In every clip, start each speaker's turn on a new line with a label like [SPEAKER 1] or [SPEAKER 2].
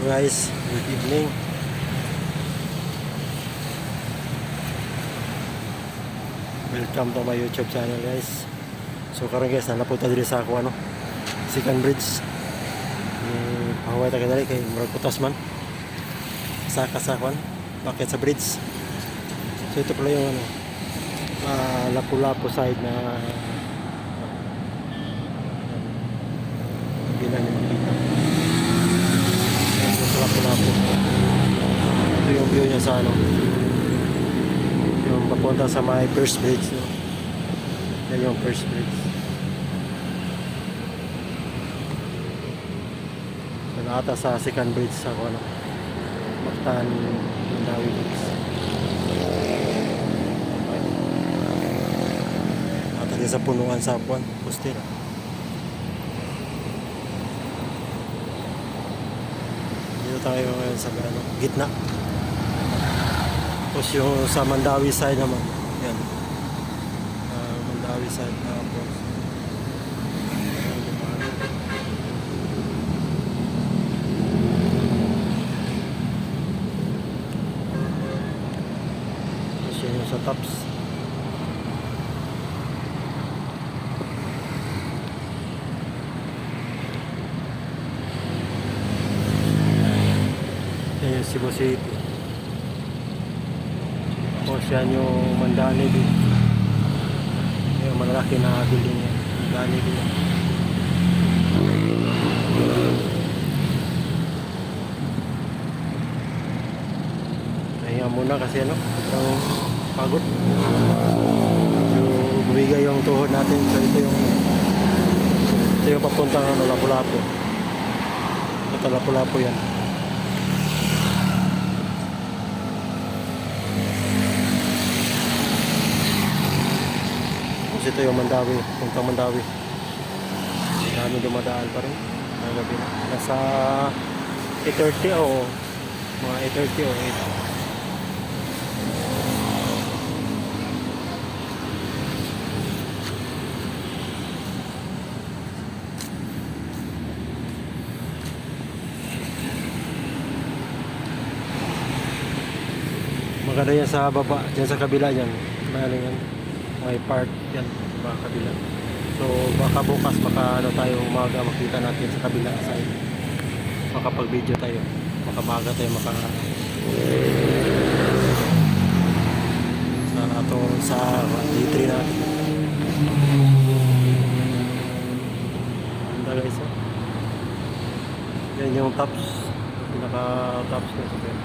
[SPEAKER 1] Guys, good evening. Welcome to my YouTube channel guys. So karon guys, nanapunta diri sa ako Second Bridge. Pahaway ta kadali kay murag putas man. Saka sa kwan, bakit sa bridge. So ito pala yung Lapu-Lapu side na ginanita. Sa Lapu-Lapu. Ito yung view niya sa yung papunta sa my first bridge, no? Yan yung first bridge. Ata sa second bridge sa Mactan Mandawi Bridge. Ata din sa punuan sa Apuan Poste. Dito tayo ngayon sa gitna. Tapos yung sa Mandawi side naman, yan. Mandawi side tapos yung sa tops. Yan yung Cebu City. Tapos yan yung Mandani din. Yung malalaki na building yan. Mandani din. Kaya muna kasi itong pagod. Yung bumigay yung tuhod natin. So ito yung papuntang Lapu-Lapu. Ito Lapu-Lapu yan. Tapos ito yung Mandawi, puntang Mandawi. Dami dumadaan pa rin. Nasa 8:30 o mga 8:30 o 8. Maganda yan sa baba, dyan sa kabila yan. May park yan, sa kabila. So baka bukas, baka tayo umaga makita natin sa kabila side. Makapag video tayo, makamaga tayo sa D3 natin. Ganda guys, yan yung tops, pinaka tops na sa bed.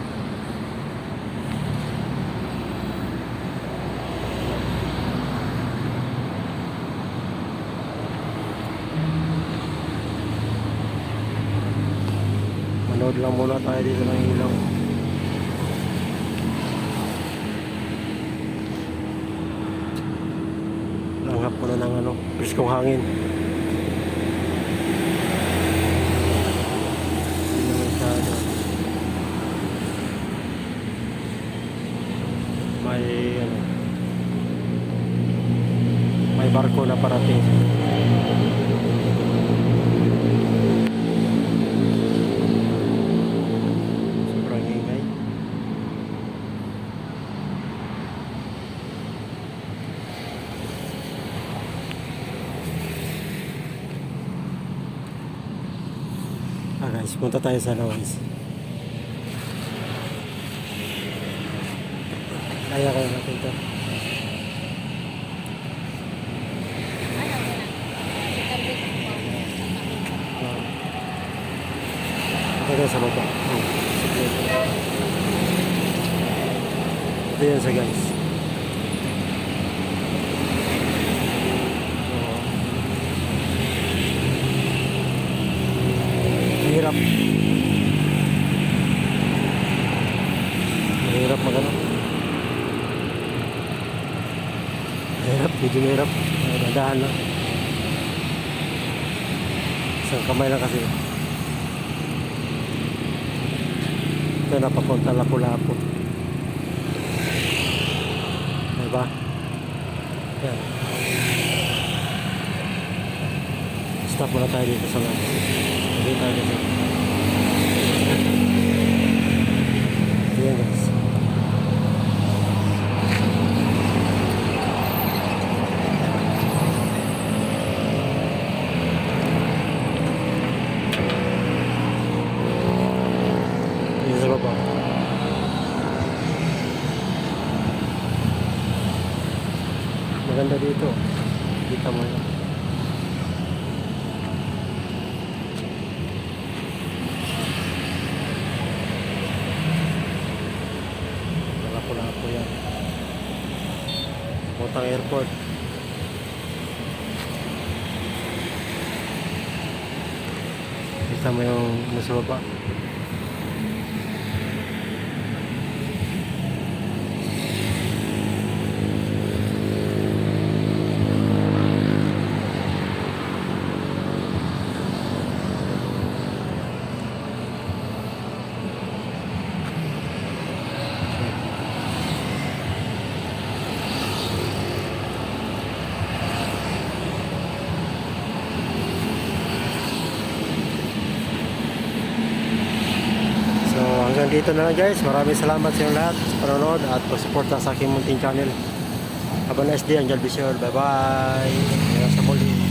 [SPEAKER 1] Manood lang muna tayo dito ng ilaw. Langhap muna ng briskong hangin. Hindi naman masyado. May barko na parating. Guys, punta tayo sa guys. Kaya kayo natin ito. Punta tayo sa baba. Ito yan sa guys. Mahirap medyo mahirap. Nadahan lang. Isang kamay lang kasi. Ito napapunta Lapu-Lapu. Diba? Yan. Stop muna tayo dito sa lang. Hindi tayo dito. papuntang airport. Kita mo yung nasa baba. Hanggang dito na lang guys. Maraming salamat sa inyong lahat sa panonood at pag-suporta sa aking munting channel. Have a nice day. Angel Bishol. Bye bye. Sa muli.